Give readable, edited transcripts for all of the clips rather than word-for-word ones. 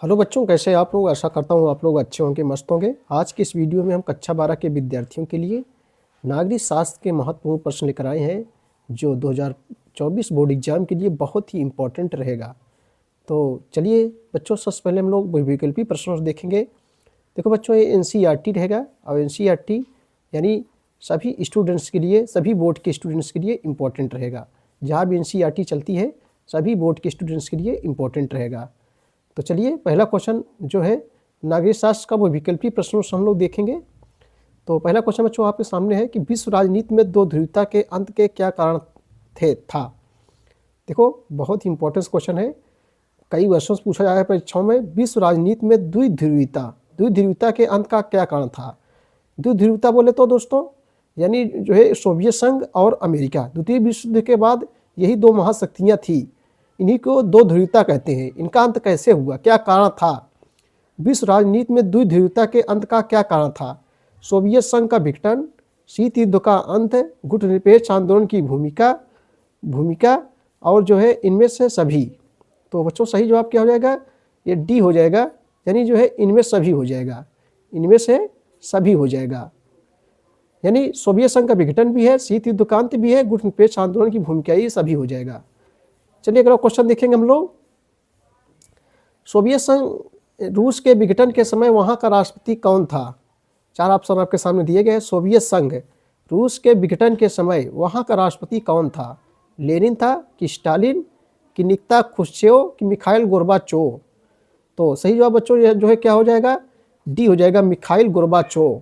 Hello बच्चों, कैसे आप लोग। आशा करता हूँ आप लोग अच्छे होंगे, मस्त होंगे। आज की इस वीडियो में हम कक्षा 12 के विद्यार्थियों के लिए नागरिक शास्त्र के महत्वपूर्ण प्रश्न लेकर आए हैं, जो 2024 बोर्ड एग्जाम के लिए बहुत ही इम्पोर्टेंट रहेगा। तो चलिए बच्चों, सबसे पहले हम लोग विकल्पी प्रश्नों देखेंगे। देखो बच्चों, ये एनसीईआरटी रहेगा और एनसीईआरटी यानी सभी स्टूडेंट्स के लिए, सभी बोर्ड के स्टूडेंट्स के लिए इम्पोर्टेंट रहेगा। जहाँ भी एनसीईआरटी चलती है सभी बोर्ड के स्टूडेंट्स के लिए इम्पोर्टेंट रहेगा। तो चलिए पहला क्वेश्चन जो है नागरिक शास्त्र का, वो विकल्पी प्रश्नों से हम लोग देखेंगे। तो पहला क्वेश्चन बच्चों आपके सामने है कि विश्व राजनीति में दो ध्रुवीयता के अंत के क्या कारण था। देखो बहुत ही इंपॉर्टेंट क्वेश्चन है, कई वर्षों से पूछा जाता है परीक्षाओं में। विश्व राजनीति में द्विध्रुवीयता के अंत का क्या कारण था। द्विध्रुवीयता बोले तो दोस्तों यानी जो है सोवियत संघ और अमेरिका, द्वितीय विश्व युद्ध के बाद यही दो महाशक्तियाँ थी, इन्हीं को दो ध्रुवीयता कहते हैं। इनका अंत कैसे हुआ, क्या कारण था। विश्व राजनीति में द्विध्रुवीयता के अंत का क्या कारण था। सोवियत संघ का विघटन, शीत युद्ध का अंत, गुटनिरपेक्ष आंदोलन की भूमिका और जो है इनमें से सभी। तो बच्चों सही जवाब क्या हो जाएगा, ये डी हो जाएगा, यानी जो है इनमें सभी हो जाएगा, इनमें से सभी हो जाएगा। यानी सोवियत संघ का विघटन भी है, शीत युद्ध का अंत भी है, गुटनिरपेक्ष आंदोलन की भूमिका, ये सभी हो जाएगा। चलिए अगला क्वेश्चन देखेंगे हम लोग। सोवियत संघ रूस के विघटन के समय वहां का राष्ट्रपति कौन था। चार ऑप्शन आपके सामने दिए गए। सोवियत संघ रूस के विघटन के समय वहां का राष्ट्रपति कौन था। लेनिन था कि स्टालिन कि निकिता खुश्चेव कि मिखाइल गोर्बाचोव। तो सही जवाब बच्चों जो है क्या हो जाएगा, डी हो जाएगा, मिखाइल गोर्बाचोव।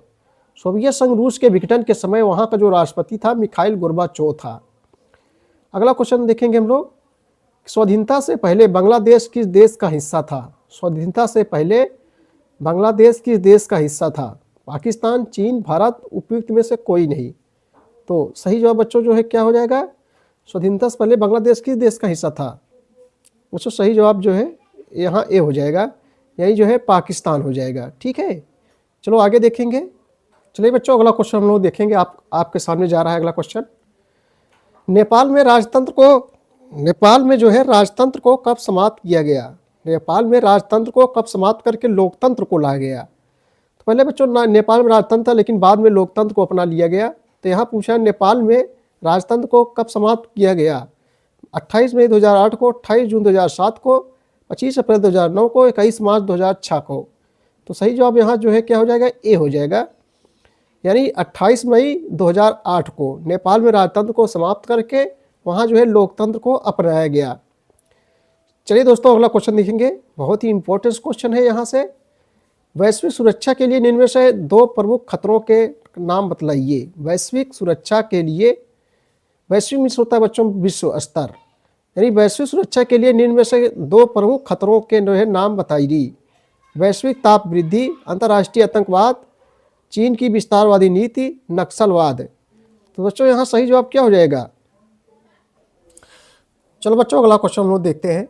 सोवियत संघ रूस के विघटन के समय वहां का जो राष्ट्रपति था मिखाइल गोर्बाचोव था। अगला क्वेश्चन देखेंगे हम लोग। स्वाधीनता से पहले बांग्लादेश किस देश का हिस्सा था। स्वाधीनता से पहले बांग्लादेश किस देश का हिस्सा था। पाकिस्तान, चीन, भारत, उपयुक्त में से कोई नहीं। तो सही जवाब बच्चों जो है क्या हो जाएगा, स्वाधीनता से पहले बांग्लादेश किस देश का हिस्सा था। बच्चों सही जवाब जो है यहाँ ए हो जाएगा, यही जो है पाकिस्तान हो जाएगा। ठीक है, चलो आगे देखेंगे। चलिए बच्चों अगला क्वेश्चन हम लोग देखेंगे। आपके सामने जा रहा है अगला क्वेश्चन। नेपाल में जो है राजतंत्र को कब समाप्त किया गया। नेपाल में राजतंत्र को कब समाप्त करके लोकतंत्र को लाया गया। तो पहले बच्चों नेपाल में राजतंत्र था, लेकिन बाद में लोकतंत्र को अपना लिया गया। तो यहाँ पूछा है नेपाल में राजतंत्र को कब समाप्त किया गया। 28 मई 2008 को, 28 जून 2007 को, 25 अप्रैल 2009 को, 21 मार्च 2006 को। तो सही जवाब यहाँ जो है क्या हो जाएगा, ए हो जाएगा, यानी 28 मई 2008 को नेपाल में राजतंत्र को समाप्त करके वहाँ जो है लोकतंत्र को अपनाया गया। चलिए दोस्तों अगला क्वेश्चन देखेंगे, बहुत ही इंपॉर्टेंट क्वेश्चन है यहाँ से। वैश्विक सुरक्षा के लिए निम्न में से दो प्रमुख खतरों के नाम बतलाइए। वैश्विक सुरक्षा के लिए, वैश्विक में होता है बच्चों विश्व स्तर, यानी वैश्विक सुरक्षा के लिए निम्न में से दो प्रमुख खतरों के जो है नाम बताइए। वैश्विक ताप वृद्धि, अंतर्राष्ट्रीय आतंकवाद, चीन की विस्तारवादी नीति, नक्सलवाद। तो बच्चों यहाँ सही जवाब क्या हो जाएगा। चलो बच्चों अगला क्वेश्चन हम लोग देखते हैं।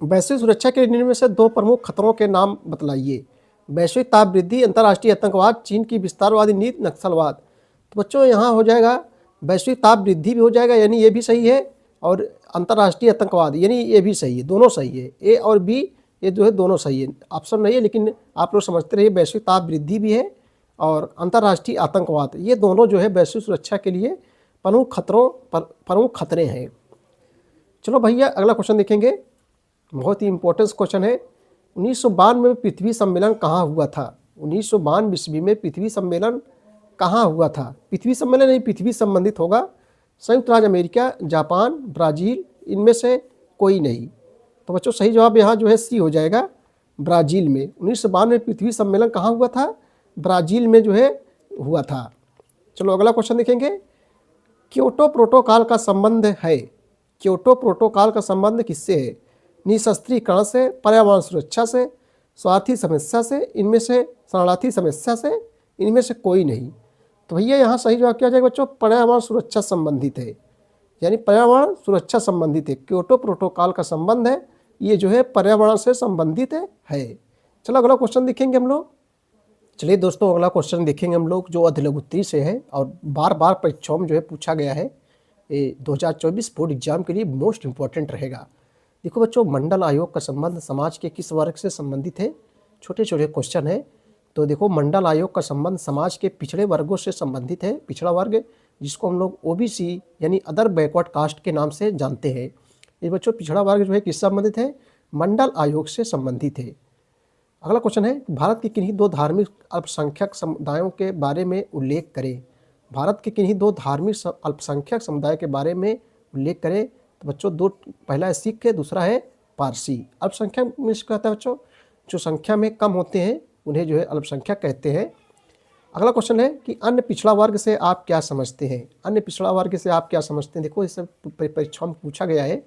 वैश्विक सुरक्षा के निम्न में से दो प्रमुख खतरों के नाम बतलाइए। वैश्विक ताप वृद्धि, अंतर्राष्ट्रीय आतंकवाद, चीन की विस्तारवादी नीति, नक्सलवाद। तो बच्चों यहाँ हो जाएगा वैश्विक ताप वृद्धि भी हो जाएगा, यानी ये भी सही है, और अंतर्राष्ट्रीय आतंकवाद यानी ये भी सही है, दोनों सही है। ए और बी ये जो है दोनों सही है, ऑप्शन नहीं है, लेकिन आप लोग समझते रहिए वैश्विक ताप वृद्धि भी है और अंतर्राष्ट्रीय आतंकवाद, ये दोनों जो है वैश्विक सुरक्षा के लिए प्रमुख खतरे हैं। चलो भैया अगला क्वेश्चन देखेंगे, बहुत ही इंपॉर्टेंट क्वेश्चन है। 1992 में पृथ्वी सम्मेलन कहाँ हुआ था। 1992 ईस्वी में पृथ्वी सम्मेलन कहाँ हुआ था। पृथ्वी सम्मेलन नहीं, पृथ्वी संबंधित होगा। संयुक्त राज्य अमेरिका, जापान, ब्राज़ील, इनमें से कोई नहीं। तो बच्चों सही जवाब यहाँ जो है सी हो जाएगा, ब्राज़ील में। 1992 में पृथ्वी सम्मेलन कहाँ हुआ था, ब्राज़ील में जो है हुआ था। चलो अगला क्वेश्चन देखेंगे। क्योटो प्रोटोकॉल का संबंध है। क्योटो प्रोटोकॉल का संबंध किससे है। निशस्त्रीकरण से, पर्यावरण सुरक्षा से, स्वार्थी समस्या से, इनमें से शरणार्थी समस्या से, इनमें से कोई नहीं। तो भैया यहाँ सही जवाब क्या हो जाएगा बच्चों, पर्यावरण सुरक्षा संबंधित है, यानी पर्यावरण सुरक्षा संबंधित है। क्योटो प्रोटोकॉल का संबंध है ये जो है पर्यावरण से संबंधित है। चलो अगला क्वेश्चन देखेंगे हम लोग। चलिए दोस्तों अगला क्वेश्चन देखेंगे हम लोग, जो अधिलघुत्री से है और बार बार परीक्षाओं में जो है पूछा गया है। ये 2024 बोर्ड एग्जाम के लिए मोस्ट इंपॉर्टेंट रहेगा। देखो बच्चों, मंडल आयोग का संबंध समाज के किस वर्ग से संबंधित है? छोटे छोटे क्वेश्चन है। तो देखो, मंडल आयोग का संबंध समाज के पिछड़े वर्गों से संबंधित है। पिछड़ा वर्ग जिसको हम लोग ओबीसी यानी अदर बैकवर्ड कास्ट के नाम से जानते हैं। ये बच्चों पिछड़ा वर्ग जो है किससे संबंधित है? मंडल आयोग से संबंधित है। अगला क्वेश्चन है, भारत के किन्हीं दो धार्मिक अल्पसंख्यक समुदायों के बारे में उल्लेख करें। भारत के किन्हीं दो धार्मिक अल्पसंख्यक समुदाय के बारे में उल्लेख करें। तो बच्चों दो, पहला है सिख है, दूसरा है पारसी। अल्पसंख्यक में कहता है बच्चों जो संख्या में कम होते हैं उन्हें जो है अल्पसंख्यक कहते हैं। अगला क्वेश्चन है कि अन्य पिछड़ा वर्ग से आप क्या समझते हैं? अन्य पिछड़ा वर्ग से आप क्या समझते हैं? देखो, इस परीक्षा में पूछा गया है।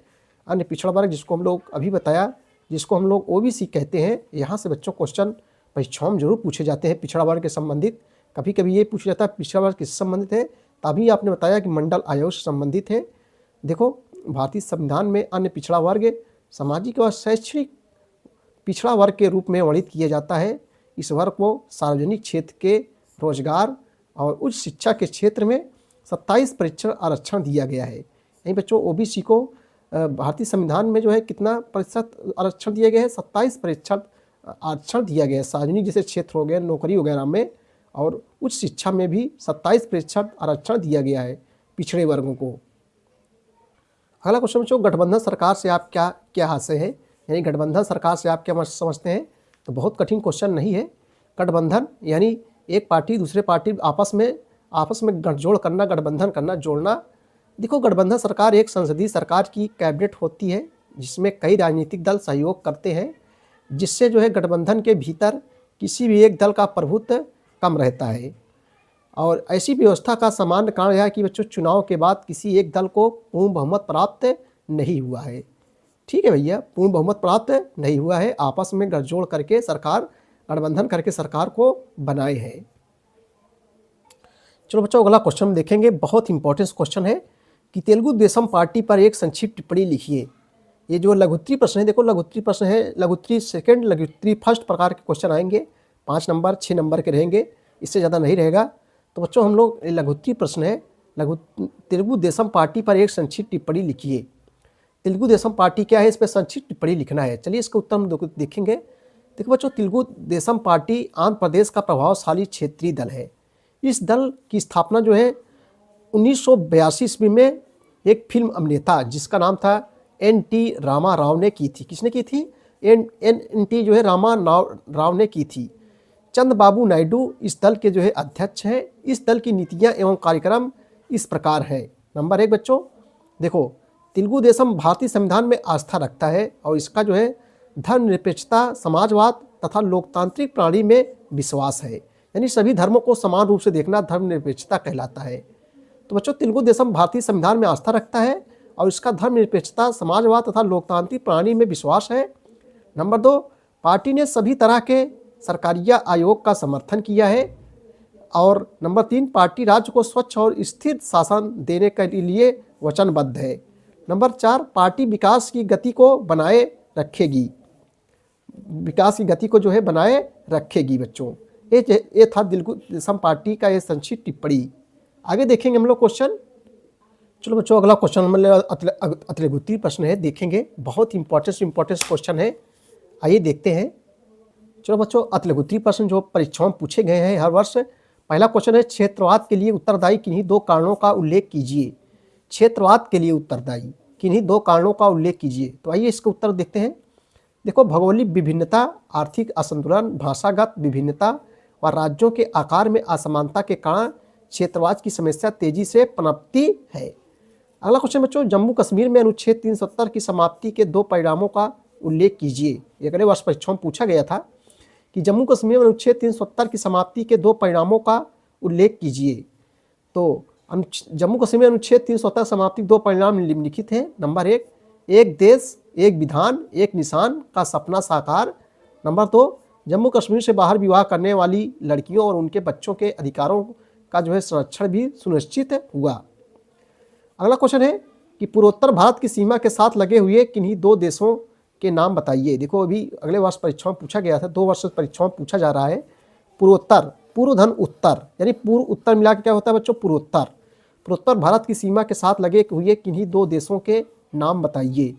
अन्य पिछड़ा वर्ग जिसको हम लोग अभी बताया, जिसको हम लोग ओबीसी कहते हैं, यहाँ से बच्चों क्वेश्चन परीक्षाओं में जरूर पूछे जाते हैं पिछड़ा वर्ग के संबंधित। कभी कभी ये पूछा जाता है पिछड़ा वर्ग किससे संबंधित है, तभी आपने बताया कि मंडल आयोग से संबंधित है। देखो, भारतीय संविधान में अन्य पिछड़ा वर्ग सामाजिक और शैक्षणिक पिछड़ा वर्ग के रूप में वर्णित किया जाता है। इस वर्ग को सार्वजनिक क्षेत्र के रोजगार और उच्च शिक्षा के क्षेत्र में 27% आरक्षण दिया गया है। यहीं बच्चों ओबीसी को भारतीय संविधान में जो है कितना प्रतिशत आरक्षण दिया गया है? 27% आरक्षण दिया गया है। सार्वजनिक जैसे क्षेत्र हो गए, नौकरी वगैरह में, और उच्च शिक्षा में भी 27% आरक्षण दिया गया है पिछड़े वर्गों को। अगला क्वेश्चन बच्चों, गठबंधन सरकार से आप क्या आशय है? यानी गठबंधन सरकार से आप क्या समझते हैं? तो बहुत कठिन क्वेश्चन नहीं है। गठबंधन यानी एक पार्टी दूसरे पार्टी आपस में गठजोड़ करना, गठबंधन करना, जोड़ना। देखो, गठबंधन सरकार एक संसदीय सरकार की कैबिनेट होती है जिसमें कई राजनीतिक दल सहयोग करते हैं, जिससे जो है गठबंधन के भीतर किसी भी एक दल का प्रभुत्व कम रहता है। और ऐसी व्यवस्था का सामान्य कारण यह है कि बच्चों चुनाव के बाद किसी एक दल को पूर्ण बहुमत प्राप्त नहीं हुआ है। ठीक है भैया, पूर्ण बहुमत प्राप्त नहीं हुआ है, आपस में गठजोड़ करके सरकार, गठबंधन करके सरकार को बनाए हैं। चलो बच्चों, अगला क्वेश्चन देखेंगे। बहुत इंपॉर्टेंट क्वेश्चन है कि तेलुगु देशम पार्टी पर एक संक्षिप्त टिप्पणी लिखिए। ये जो लघुत्तरी प्रश्न है, देखो लघुत्तरी प्रश्न है, लघुत्तरी सेकंड, लघुत्तरी फर्स्ट प्रकार के क्वेश्चन आएंगे। 5 नंबर 6 नंबर के रहेंगे, इससे ज़्यादा नहीं रहेगा। तो बच्चों हम लोग लघुत्तरी प्रश्न है, तेलुगु देशम पार्टी पर एक संक्षिप्त टिप्पणी लिखिए। तेलुगु देशम पार्टी क्या है, इस पर संक्षिप्त टिप्पणी लिखना है। चलिए इसका उत्तर हम देखेंगे। देखो बच्चों, तेलुगु देशम पार्टी आंध्र प्रदेश का प्रभावशाली क्षेत्रीय दल है। इस दल की स्थापना जो है 1982 ईस्वी में एक फिल्म अभिनेता जिसका नाम था एन.टी. रामा राव ने की थी। किसने की थी? एन.टी. जो है रामा राव ने की थी। चंद्रबाबू नायडू इस दल के जो है अध्यक्ष हैं। इस दल की नीतियां एवं कार्यक्रम इस प्रकार है। नंबर 1 बच्चों, देखो, तेलुगु देशम भारतीय संविधान में आस्था रखता है और इसका जो है धर्मनिरपेक्षता, समाजवाद तथा लोकतांत्रिक प्रणाली में विश्वास है। यानी सभी धर्मों को समान रूप से देखना धर्मनिरपेक्षता कहलाता है। तो बच्चों, तेलुगु देशम भारतीय संविधान में आस्था रखता है और इसका धर्मनिरपेक्षता, समाजवाद तथा लोकतांत्रिक प्रणाली में विश्वास है। नंबर 2, पार्टी ने सभी तरह के सरकारिया आयोग का समर्थन किया है। और नंबर 3, पार्टी राज्य को स्वच्छ और स्थिर शासन देने के लिए वचनबद्ध है। नंबर 4, पार्टी विकास की गति को बनाए रखेगी, विकास की गति को जो है बनाए रखेगी। बच्चों, ये था तेलुगु देशम पार्टी का ये संक्षिप्त टिप्पणी। आगे देखेंगे हम लोग क्वेश्चन। चलो बच्चों, अगला क्वेश्चन मतलब अतिलघुत्तरी प्रश्न है, देखेंगे। बहुत इंपॉर्टेंट क्वेश्चन है, आइए देखते हैं। चलो बच्चों, अतिलघुत्तरी प्रश्न जो परीक्षाओं में पूछे गए हैं हर वर्ष। पहला क्वेश्चन है, क्षेत्रवाद के लिए उत्तरदायी किन्हीं 2 कारणों का उल्लेख कीजिए। क्षेत्रवाद के लिए उत्तरदायी किन्हीं 2 कारणों का उल्लेख कीजिए। तो आइए इसका उत्तर देखते हैं। देखो, भौगोलिक विभिन्नता, आर्थिक असंतुलन, भाषागत विभिन्नता व राज्यों के आकार में असमानता के कारण क्षेत्रवाद की समस्या तेजी से पनपती है। अगला क्वेश्चन बच्चों, जम्मू कश्मीर में अनुच्छेद 370 की समाप्ति के 2 परिणामों का उल्लेख कीजिए। ये अगले वर्ष परीक्षा में पूछा गया था कि जम्मू कश्मीर में अनुच्छेद 370 की समाप्ति के 2 परिणामों का उल्लेख कीजिए। तो जम्मू कश्मीर में अनुच्छेद 370 समाप्ति 2 परिणाम निम्नलिखित हैं। नंबर 1, एक देश एक विधान एक निशान का सपना साकार। नंबर 2, जम्मू कश्मीर से बाहर विवाह करने वाली लड़कियों और उनके बच्चों के अधिकारों का जो है संरक्षण भी सुनिश्चित हुआ। अगला क्वेश्चन है कि पूर्वोत्तर भारत की सीमा के साथ लगे हुए किन्हीं 2 देशों के नाम बताइए। देखो, अभी अगले वर्ष परीक्षा में पूछा गया था, 2 वर्ष परीक्षा में पूछा जा रहा है। पूर्वोत्तर, पूर्व धन उत्तर, यानी पूर्व उत्तर मिला के क्या होता है बच्चों? पूर्वोत्तर। पूर्वोत्तर भारत की सीमा के साथ लगे हुए किन्हीं 2 देशों के नाम बताइए।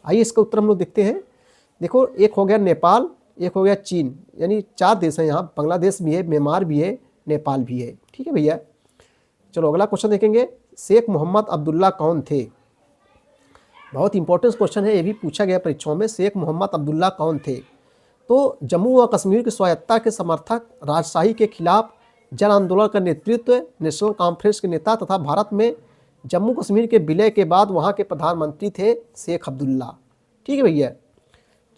आइए इसका उत्तर हम लोग देखते हैं। देखो, एक हो गया नेपाल, एक हो गया चीन, यानी 4 देश हैं यहाँ। बांग्लादेश भी है, म्यांमार भी है, नेपाल भी है। ठीक है भैया। चलो अगला क्वेश्चन देखेंगे। शेख मोहम्मद अब्दुल्ला कौन थे? बहुत इंपॉर्टेंट क्वेश्चन है, ये भी पूछा गया परीक्षाओं में। शेख मोहम्मद अब्दुल्ला कौन थे? तो जम्मू व कश्मीर की स्वायत्तता के समर्थक, राजशाही के खिलाफ जन आंदोलन का नेतृत्व, नेशनल कॉन्फ्रेंस के नेता तथा भारत में जम्मू कश्मीर के विलय के बाद वहाँ के प्रधानमंत्री थे शेख अब्दुल्ला। ठीक है भैया।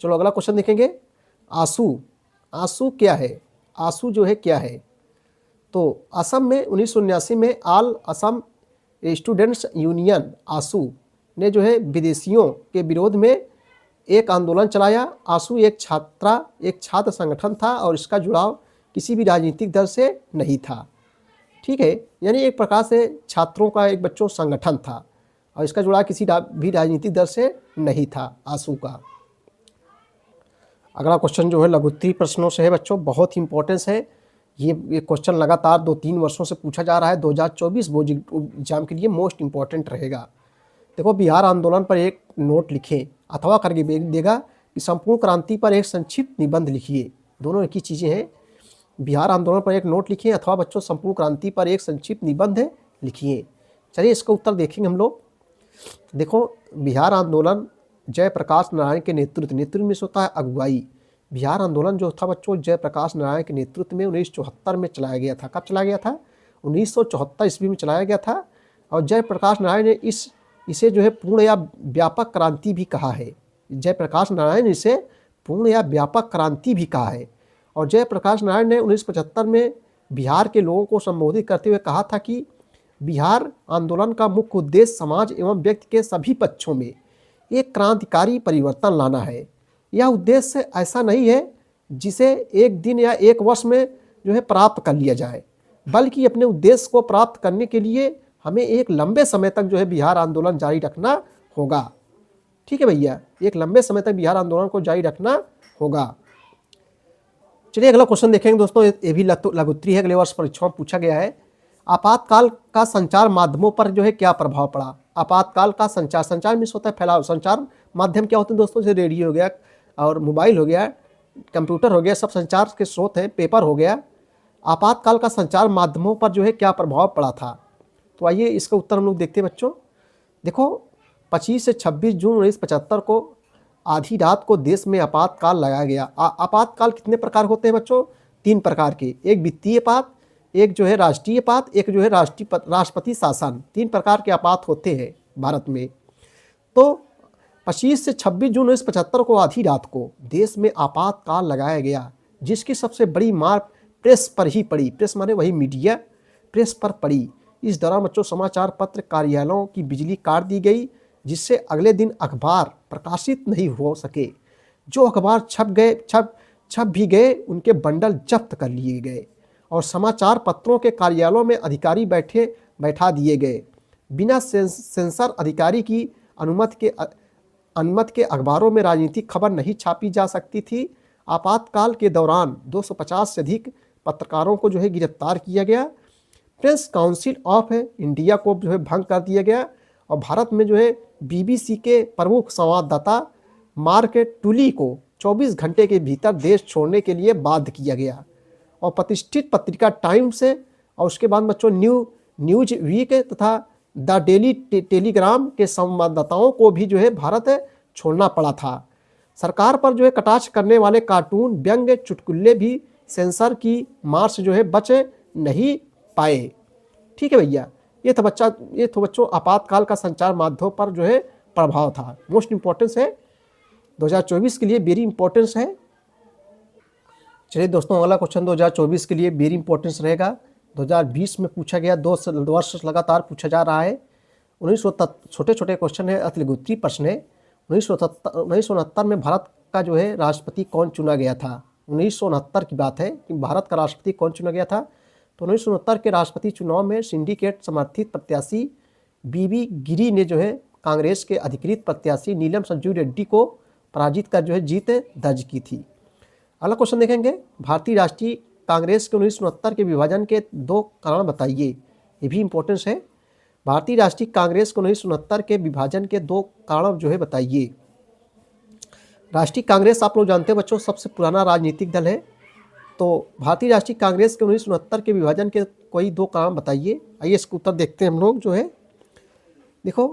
चलो अगला क्वेश्चन देखेंगे। आंसू, आंसू क्या है? आंसू जो है क्या है? तो असम में 1979 में ऑल असम स्टूडेंट्स यूनियन आसू ने जो है विदेशियों के विरोध में एक आंदोलन चलाया। आसू एक छात्र संगठन था और इसका जुड़ाव किसी भी राजनीतिक दल से नहीं था। ठीक है, यानी एक प्रकार से छात्रों का, एक बच्चों संगठन था और इसका जुड़ाव किसी भी राजनीतिक दल से नहीं था आसू का। अगला क्वेश्चन जो है लघुत्तरीय प्रश्नों से है बच्चों, बहुत ही इंपॉर्टेंस है। ये क्वेश्चन लगातार 2-3 वर्षों से पूछा जा रहा है। 2024 बोर्ड एग्जाम के लिए मोस्ट इंपॉर्टेंट रहेगा। देखो, बिहार आंदोलन पर एक नोट लिखें अथवा करके देगा कि संपूर्ण क्रांति पर एक संक्षिप्त निबंध लिखिए। दोनों एक ही चीज़ें हैं। बिहार आंदोलन पर एक नोट लिखिए अथवा बच्चों संपूर्ण क्रांति पर एक संक्षिप्त निबंध लिखिए। चलिए इसका उत्तर देखेंगे हम लोग। देखो, बिहार आंदोलन जयप्रकाश नारायण के नेतृत्व में होता है अगुवाई। बिहार आंदोलन जो था बच्चों जयप्रकाश नारायण के नेतृत्व में 1974 में चलाया गया था। कब चलाया गया था? 1974 ईस्वी में चलाया गया था। और जयप्रकाश नारायण ने इसे जो है पूर्ण या व्यापक क्रांति भी कहा है। जयप्रकाश नारायण इसे पूर्ण या व्यापक क्रांति भी कहा है। और जयप्रकाश नारायण ने 1975 में बिहार के लोगों को संबोधित करते हुए कहा था कि बिहार आंदोलन का मुख्य उद्देश्य समाज एवं व्यक्ति के सभी पक्षों में एक क्रांतिकारी परिवर्तन लाना है। यह उद्देश्य ऐसा नहीं है जिसे एक दिन या एक वर्ष में जो है प्राप्त कर लिया जाए, बल्कि अपने उद्देश्य को प्राप्त करने के लिए हमें एक लंबे समय तक जो है बिहार आंदोलन जारी रखना होगा। ठीक है भैया, एक लंबे समय तक बिहार आंदोलन को जारी रखना होगा। चलिए अगला क्वेश्चन देखेंगे दोस्तों। ये भी लघुत्तरीय है, अगले वर्ष परीक्षाओं में पूछा गया है। आपातकाल का संचार माध्यमों पर जो है क्या प्रभाव पड़ा? आपातकाल का संचार में होता है फैलाव। संचार माध्यम क्या होते हैं दोस्तों? जैसे रेडियो हो गया और मोबाइल हो गया, कंप्यूटर हो गया, सब संचार के स्रोत हैं। पेपर हो गया। आपातकाल का संचार माध्यमों पर जो है क्या प्रभाव पड़ा था? तो आइए इसका उत्तर हम लोग देखते हैं बच्चों। देखो, 25 से 26 जून 1975 को आधी रात को देश में आपातकाल लगाया गया। आपातकाल कितने प्रकार होते हैं बच्चों? 3 प्रकार के। एक वित्तीय आपात, एक जो है राष्ट्रीय आपात, एक जो है राष्ट्रपति शासन। 3 प्रकार के आपात होते हैं भारत में। तो 25 से 26 जून 1975 को आधी रात को देश में आपातकाल लगाया गया, जिसकी सबसे बड़ी मार प्रेस पर ही पड़ी। प्रेस माने वही मीडिया, प्रेस पर पड़ी। इस दौरान बच्चों समाचार पत्र कार्यालयों की बिजली काट दी गई, जिससे अगले दिन अखबार प्रकाशित नहीं हो सके। जो अखबार छप भी गए उनके बंडल जब्त कर लिए गए और समाचार पत्रों के कार्यालयों में अधिकारी बैठा दिए गए। बिना सेंसर अधिकारी की अनुमति के अखबारों में राजनीतिक खबर नहीं छापी जा सकती थी। आपातकाल के दौरान 250 से अधिक पत्रकारों को जो है गिरफ्तार किया गया। प्रेस काउंसिल ऑफ इंडिया को जो है भंग कर दिया गया और भारत में जो है BBC के प्रमुख संवाददाता मार्क टुली को 24 घंटे के भीतर देश छोड़ने के लिए बाध्य किया गया। और प्रतिष्ठित पत्रिका टाइम्स और उसके बाद बच्चों न्यूज वीक तथा द डेली टेलीग्राम के संवाददाताओं को भी जो है भारत छोड़ना पड़ा था। सरकार पर जो है कटाक्ष करने वाले कार्टून, व्यंग्य, चुटकुले भी सेंसर की मार से जो है बच नहीं पाए। ठीक है भैया, ये तो बच्चों आपातकाल का संचार माध्यमों पर जो है प्रभाव था। मोस्ट इंपॉर्टेंस है 2024 के लिए, वेरी इंपॉर्टेंस है। चलिए दोस्तों अगला क्वेश्चन 2024 के लिए वेरी इंपॉर्टेंस रहेगा। 2020 में पूछा गया, 2 वर्ष लगातार पूछा जा रहा है। 1970 छोटे छोटे क्वेश्चन है, अतिलघुत्तरीय प्रश्न है। 1969 में भारत का जो है राष्ट्रपति कौन चुना गया था? 1969 की बात है कि भारत का राष्ट्रपति कौन चुना गया था। तो 1969 के राष्ट्रपति चुनाव में सिंडिकेट समर्थित प्रत्याशी BB गिरी ने जो है कांग्रेस के अधिकृत प्रत्याशी नीलम संजीव रेड्डी को पराजित कर जो है जीत दर्ज की थी। अगला क्वेश्चन देखेंगे, भारतीय राष्ट्रीय कांग्रेस के 1969 के विभाजन के 2 कारण बताइए। ये भी इंपॉर्टेंस है। भारतीय राष्ट्रीय कांग्रेस को 1969 के विभाजन के 2 कारण जो है बताइए। राष्ट्रीय कांग्रेस आप लोग जानते हैं बच्चों सबसे पुराना राजनीतिक दल है। तो भारतीय राष्ट्रीय कांग्रेस के 1969 के विभाजन के कोई 2 कारण बताइए। आइए इसका उत्तर देखते हैं हम लोग जो है। देखो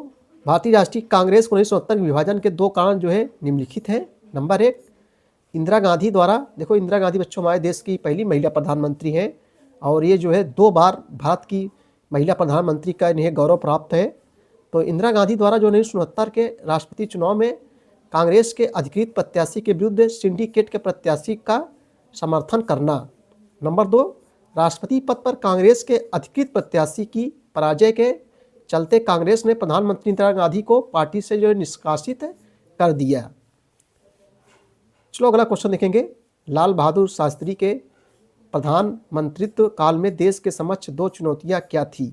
भारतीय राष्ट्रीय कांग्रेस को 1969 के विभाजन के 2 कारण जो है निम्नलिखित हैं। नंबर 1, इंदिरा गांधी द्वारा, देखो इंदिरा गांधी बच्चों हमारे देश की पहली महिला प्रधानमंत्री हैं और ये जो है 2 बार भारत की महिला प्रधानमंत्री का इन्हें गौरव प्राप्त है। तो इंदिरा गांधी द्वारा जो 1969 के राष्ट्रपति चुनाव में कांग्रेस के अधिकृत प्रत्याशी के विरुद्ध सिंडिकेट के प्रत्याशी का समर्थन करना। नंबर 2, राष्ट्रपति पद पर कांग्रेस के अधिकृत प्रत्याशी की पराजय के चलते कांग्रेस ने प्रधानमंत्री इंदिरा गांधी को पार्टी से जो है निष्कासित कर दिया। चलो अगला क्वेश्चन देखेंगे। लाल बहादुर शास्त्री के प्रधानमंत्रित्व काल में देश के समक्ष 2 चुनौतियां क्या थी।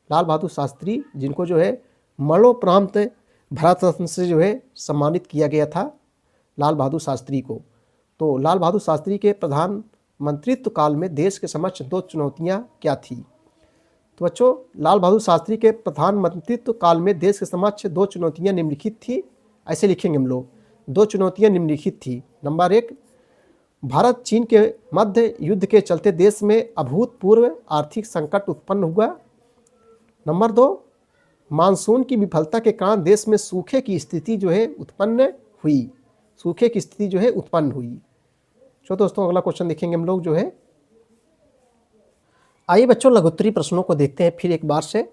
लाल बहादुर शास्त्री जिनको जो है मरणोपरांत भारत रत्न से जो है सम्मानित किया गया था लाल बहादुर शास्त्री को। तो लाल बहादुर शास्त्री के प्रधानमंत्रित्व काल में देश के समक्ष 2 चुनौतियां क्या थी। तो बच्चों लाल बहादुर शास्त्री के प्रधानमंत्रित्व काल में देश के समक्ष 2 चुनौतियां निम्नलिखित थी। ऐसे लिखेंगे हम लोग, 2 चुनौतियां निम्नलिखित थी। नंबर 1, भारत चीन के मध्य युद्ध के चलते देश में अभूतपूर्व आर्थिक संकट उत्पन्न हुआ। नंबर 2, मानसून की विफलता के कारण देश में सूखे की स्थिति जो है उत्पन्न हुई। सूखे की स्थिति जो है उत्पन्न हुई। चलो दोस्तों अगला क्वेश्चन देखेंगे हम लोग जो है। आइए बच्चों लघुत्तरी प्रश्नों को देखते हैं फिर एक बार से।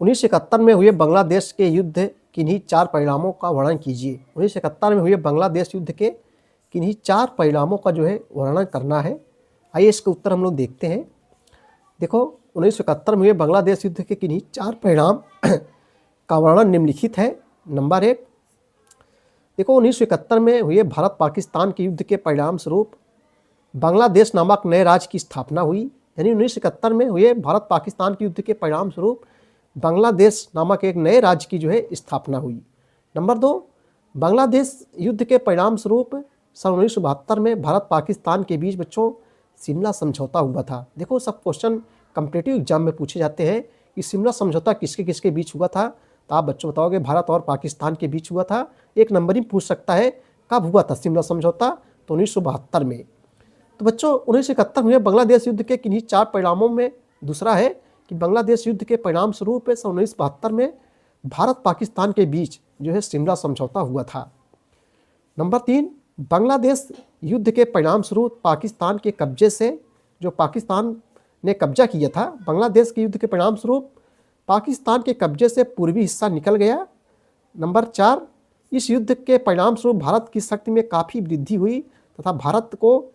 1971 में हुए बांग्लादेश के युद्ध किन्हीं 4 परिणामों का वर्णन कीजिए। 1971 में हुए बांग्लादेश युद्ध के किन्हीं 4 परिणामों का जो है वर्णन करना है। आइए इसका उत्तर हम लोग देखते हैं। देखो 1971 में हुए बांग्लादेश युद्ध के किन्हीं 4 परिणाम का वर्णन निम्नलिखित है। नंबर 1, देखो 1971 में हुए भारत पाकिस्तान के युद्ध के परिणाम स्वरूप बांग्लादेश नामक नए राज्य की स्थापना हुई। यानी 1971 में हुए भारत पाकिस्तान के युद्ध के परिणाम स्वरूप बांग्लादेश नामक एक नए राज्य की जो है स्थापना हुई। नंबर 2, बांग्लादेश युद्ध के परिणाम स्वरूप सन 1972 में भारत पाकिस्तान के बीच बच्चों शिमला समझौता हुआ था। देखो सब क्वेश्चन कॉम्पिटिटिव एग्जाम में पूछे जाते हैं कि शिमला समझौता किसके किसके बीच हुआ था। तो आप बच्चों बताओगे भारत और पाकिस्तान के बीच हुआ था। एक नंबर ही पूछ सकता है कब हुआ था शिमला समझौता, तो 1972 में। तो बच्चों 1971 में बांग्लादेश युद्ध के किन्हीं 4 परिणामों में दूसरा है कि बांग्लादेश युद्ध के परिणाम स्वरूप सन 1972 में भारत पाकिस्तान के बीच जो है शिमला समझौता हुआ था। नंबर 3, बांग्लादेश युद्ध के परिणाम स्वरूप पाकिस्तान के कब्जे से, जो पाकिस्तान ने कब्जा किया था, बांग्लादेश के युद्ध के परिणाम स्वरूप पाकिस्तान के कब्जे से पूर्वी हिस्सा निकल गया। नंबर 4, इस युद्ध के परिणाम स्वरूप भारत की शक्ति में काफ़ी वृद्धि हुई तथा भारत को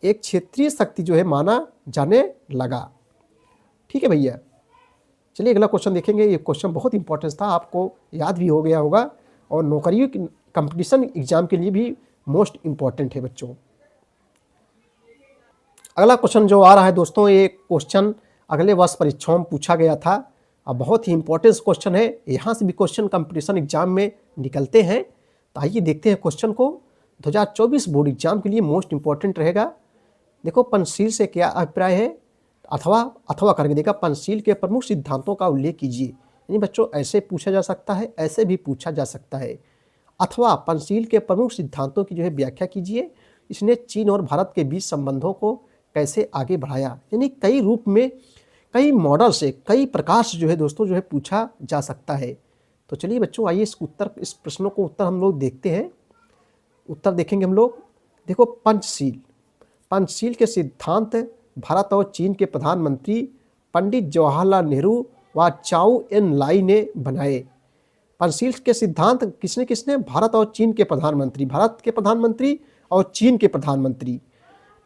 एक क्षेत्रीय शक्ति जो है माना जाने लगा। ठीक है भैया, चलिए अगला क्वेश्चन देखेंगे। ये क्वेश्चन बहुत इंपॉर्टेंट था, आपको याद भी हो गया होगा और नौकरियों की कंपटीशन एग्जाम के लिए भी मोस्ट इम्पॉर्टेंट है बच्चों। अगला क्वेश्चन जो आ रहा है दोस्तों, ये क्वेश्चन अगले वर्ष परीक्षाओं में पूछा गया था। अब बहुत ही इंपॉर्टेंट क्वेश्चन है, यहाँ से भी क्वेश्चन कंपटीशन एग्जाम में निकलते हैं। तो आइए देखते हैं क्वेश्चन को। 2024 बोर्ड एग्जाम के लिए मोस्ट इंपॉर्टेंट रहेगा। देखो पंचशील से क्या अभिप्राय है, अथवा करके देखा, पंचशील के प्रमुख सिद्धांतों का उल्लेख कीजिए। यानी बच्चों ऐसे पूछा जा सकता है, ऐसे भी पूछा जा सकता है। अथवा पंचशील के प्रमुख सिद्धांतों की जो है व्याख्या कीजिए। इसने चीन और भारत के बीच संबंधों को कैसे आगे बढ़ाया। यानी कई रूप में, कई मॉडल से, कई प्रकार से जो है दोस्तों जो है पूछा जा सकता है। तो चलिए बच्चों आइए इस प्रश्नों को उत्तर हम लोग देखते हैं। उत्तर देखेंगे हम लोग। देखो पंचशील के सिद्धांत भारत और चीन के प्रधानमंत्री पंडित जवाहरलाल नेहरू व चाउ एन लाई ने बनाए। पंचशील के सिद्धांत किसने भारत और चीन के प्रधानमंत्री, भारत के प्रधानमंत्री और चीन के प्रधानमंत्री।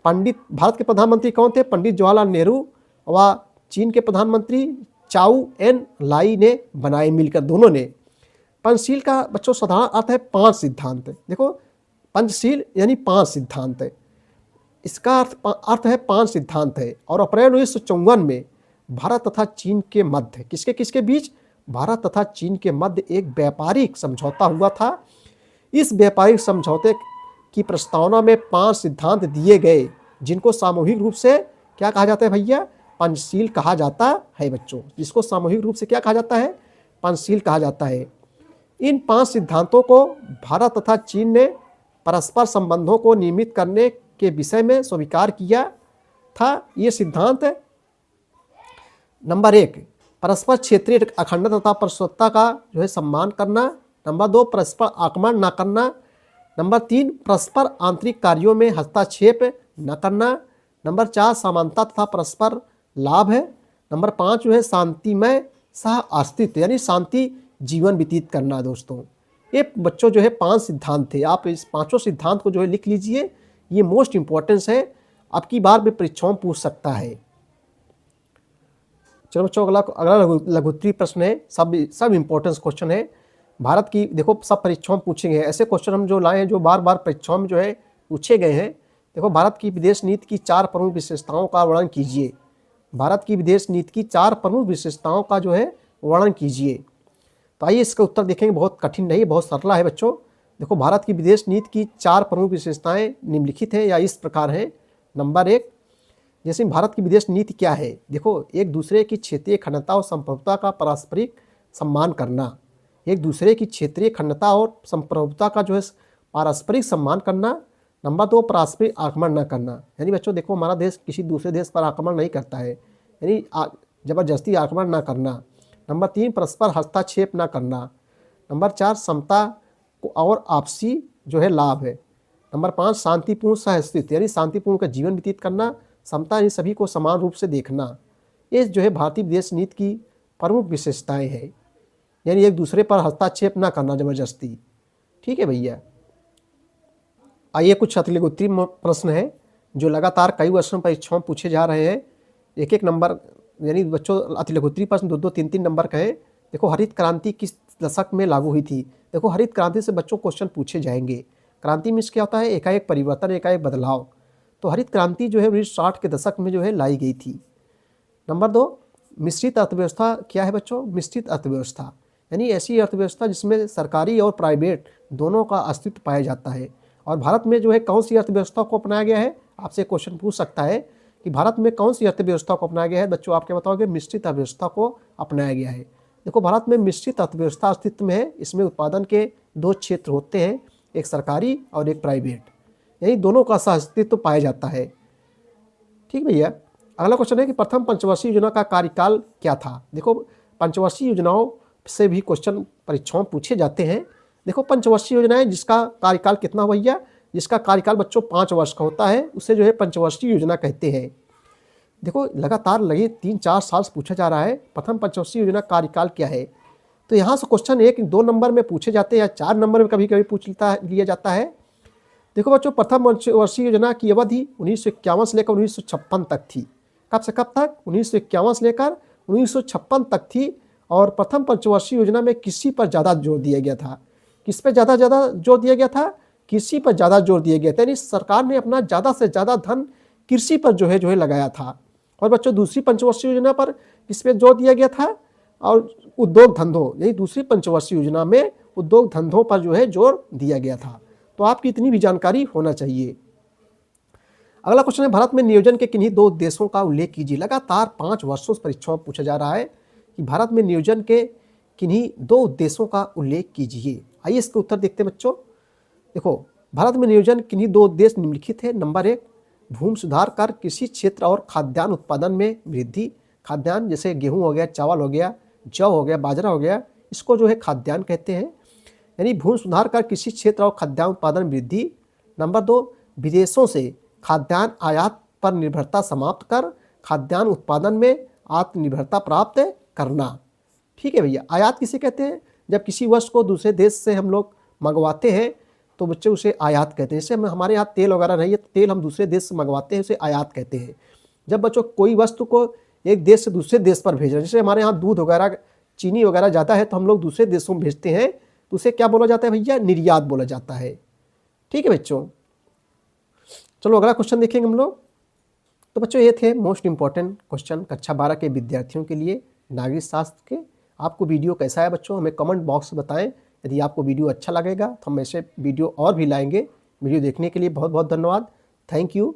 भारत के प्रधानमंत्री कौन थे? पंडित जवाहरलाल नेहरू व चीन के प्रधानमंत्री चाउ एन लाई ने बनाए, मिलकर दोनों ने। पंचशील का बच्चों साधारण अर्थ है 5 सिद्धांत। देखो पंचशील यानी 5 सिद्धांत है, इसका अर्थ है 5 सिद्धांत है। और अप्रैल 1954 में भारत तथा चीन के मध्य, किसके बीच? भारत तथा चीन के मध्य एक व्यापारिक समझौता हुआ था। इस व्यापारिक समझौते की प्रस्तावना में 5 सिद्धांत दिए गए, जिनको सामूहिक रूप से क्या कहा जाता है भैया? पंचशील कहा जाता है बच्चों, जिसको सामूहिक रूप से क्या कहा जाता है, पंचशील कहा जाता है। इन 5 सिद्धांतों को भारत तथा चीन ने परस्पर संबंधों को नियमित करने के विषय में स्वीकार किया था। ये सिद्धांत नंबर 1 परस्पर क्षेत्रीय अखंडता तथा परस्परता का जो है सम्मान करना। नंबर 2 परस्पर आक्रमण न करना। नंबर 3 परस्पर आंतरिक कार्यों में हस्तक्षेप न करना। नंबर 4 समानता तथा परस्पर लाभ है। नंबर 5 जो है शांतिमय सह अस्तित्व यानी शांति जीवन व्यतीत करना। दोस्तों ये बच्चों जो है 5 सिद्धांत थे, आप इस 5 सिद्धांत को जो है लिख लीजिए, ये मोस्ट इंपॉर्टेंस है, आपकी बार में परीक्षाओं पूछ सकता है। चलो बच्चों अगला लघुत्तरीय प्रश्न है, सब इंपॉर्टेंस क्वेश्चन है भारत की। देखो सब परीक्षाओं पूछेंगे, ऐसे क्वेश्चन हम जो लाए हैं जो बार बार परीक्षाओं में जो है पूछे गए हैं। देखो भारत की विदेश नीति की 4 प्रमुख विशेषताओं का वर्णन कीजिए। भारत की विदेश नीति की 4 प्रमुख विशेषताओं का जो है वर्णन कीजिए। तो आइए इसका उत्तर देखेंगे, बहुत कठिन नहीं, बहुत सरल है बच्चों। देखो भारत की विदेश नीति की 4 प्रमुख विशेषताएं निम्नलिखित हैं या इस प्रकार हैं। नंबर 1 जैसे भारत की विदेश नीति क्या है, देखो एक दूसरे की क्षेत्रीय अखंडता और संप्रभुता का पारस्परिक सम्मान करना। एक दूसरे की क्षेत्रीय अखंडता और संप्रभुता का जो है पारस्परिक सम्मान करना। नंबर 2 पारस्परिक आक्रमण न करना, यानी बच्चों देखो हमारा देश किसी दूसरे देश पर आक्रमण नहीं करता है, यानी जबरदस्ती आक्रमण न करना। नंबर 3 परस्पर हस्तक्षेप न करना। नंबर 4 समता और आपसी जो है लाभ है। नंबर 5 शांतिपूर्ण सहअस्तित्व यानी शांतिपूर्ण का जीवन व्यतीत करना। समता यानी सभी को समान रूप से देखना। ये जो है भारतीय विदेश नीति की प्रमुख विशेषताएं हैं, यानी एक दूसरे पर हस्तक्षेप न करना जबरदस्ती। ठीक है भैया। आइए कुछ अतिलघुत्तरीय प्रश्न है जो लगातार कई वर्षों परीक्षाओं पूछे जा रहे हैं। एक एक नंबर यानी बच्चों अतिलघुत्तरीय प्रश्न 2-2, 3-3 नंबर का है। देखो हरित क्रांति किस दशक में लागू हुई थी। देखो हरित क्रांति से बच्चों क्वेश्चन पूछे जाएंगे। क्रांति मीन्स क्या होता है, एकाएक परिवर्तन, एकाएक बदलाव। तो हरित क्रांति जो है 1960 के दशक में जो है लाई गई थी। नंबर 2 मिश्रित अर्थव्यवस्था क्या है बच्चों, मिश्रित अर्थव्यवस्था यानी ऐसी अर्थव्यवस्था जिसमें सरकारी और प्राइवेट दोनों का अस्तित्व पाया जाता है। और भारत में जो है कौन सी अर्थव्यवस्था को अपनाया गया है, आपसे क्वेश्चन पूछ सकता है कि भारत में कौन सी अर्थव्यवस्था को अपनाया गया है। बच्चों आप क्या बताओगे, मिश्रित अर्थव्यवस्था को अपनाया गया है। देखो भारत में मिश्रित अर्थव्यवस्था अस्तित्व में है, इसमें उत्पादन के 2 क्षेत्र होते हैं, एक सरकारी और एक प्राइवेट, यही दोनों का अस्तित्व पाया जाता है। ठीक भैया। अगला क्वेश्चन है कि प्रथम पंचवर्षीय योजना का कार्यकाल क्या था। देखो पंचवर्षीय योजनाओं से भी क्वेश्चन परीक्षाओं पूछे जाते हैं। देखो पंचवर्षीय योजनाएं जिसका कार्यकाल कितना भैया, जिसका कार्यकाल बच्चों 5 वर्ष का होता है उसे जो है पंचवर्षीय योजना कहते हैं। देखो लगातार लगे 3-4 साल से पूछा जा रहा है प्रथम पंचवर्षीय योजना कार्यकाल क्या है। तो यहाँ से क्वेश्चन 1-2 नंबर में पूछे जाते हैं या 4 नंबर में कभी कभी पूछ लिया जाता है। देखो बच्चों प्रथम पंचवर्षीय योजना की अवधि 1951 से लेकर 1956 तक थी। कब से कब तक, 1951 से लेकर 1956 तक थी। और प्रथम पंचवर्षीय योजना में कृषि पर ज़्यादा जोर दिया गया था। किस पर ज़्यादा जोर दिया गया था, कृषि पर ज़्यादा जोर दिया गया था, यानी सरकार ने अपना ज़्यादा से ज़्यादा धन कृषि पर जो है लगाया था। और बच्चों दूसरी पंचवर्षीय योजना पर किस पे जोर दिया गया था, और उद्योग धंधों, यही दूसरी पंचवर्षीय योजना में उद्योग धंधों पर जो है जोर दिया गया था। तो आपकी इतनी भी जानकारी होना चाहिए। अगला क्वेश्चन है भारत में नियोजन के किन्हीं 2 उद्देश्यों का उल्लेख कीजिए। लगातार 5 वर्षों से परीक्षाओं पूछा जा रहा है कि भारत में नियोजन के किन्हीं 2 उद्देश्यों का उल्लेख कीजिए। आइए इसके उत्तर देखते हैं बच्चों। देखो भारत में नियोजन किन्हीं 2 उद्देश्य निम्नलिखित है। नंबर 1 भूमि सुधार कर कृषि क्षेत्र और खाद्यान्न उत्पादन में वृद्धि। खाद्यान्न जैसे गेहूँ हो गया, चावल हो गया, जौ हो गया, बाजरा हो गया, इसको जो है खाद्यान्न कहते हैं, यानी भूमि सुधार कर कृषि क्षेत्र और खाद्यान्न उत्पादन में वृद्धि। नंबर 2 विदेशों से खाद्यान्न आयात पर निर्भरता समाप्त कर खाद्यान्न उत्पादन में आत्मनिर्भरता प्राप्त करना। ठीक है भैया। आयात किसे कहते हैं, जब किसी वस्तु को दूसरे देश से हम लोग मंगवाते हैं तो बच्चे उसे आयात कहते हैं। जैसे हमारे यहाँ तेल वगैरह नहीं है तो तेल हम दूसरे देश से मंगवाते हैं, उसे आयात कहते हैं। जब बच्चों कोई वस्तु को एक देश से दूसरे देश पर भेज रहे हैं, जैसे हमारे यहाँ दूध वगैरह चीनी वगैरह ज़्यादा है तो हम लोग दूसरे देशों में भेजते हैं, तो उसे क्या बोला जाता है भैया, निर्यात बोला जाता है। ठीक है बच्चों। चलो अगला क्वेश्चन देखेंगे हम लोग। तो बच्चों ये थे मोस्ट इंपॉर्टेंट क्वेश्चन कक्षा 12 के विद्यार्थियों के लिए नागरिक शास्त्र के। आपको वीडियो कैसा है बच्चों, हमें कमेंट बॉक्स में बताएं। यदि आपको वीडियो अच्छा लगेगा तो हम ऐसे वीडियो और भी लाएंगे। वीडियो देखने के लिए बहुत बहुत धन्यवाद। Thank you.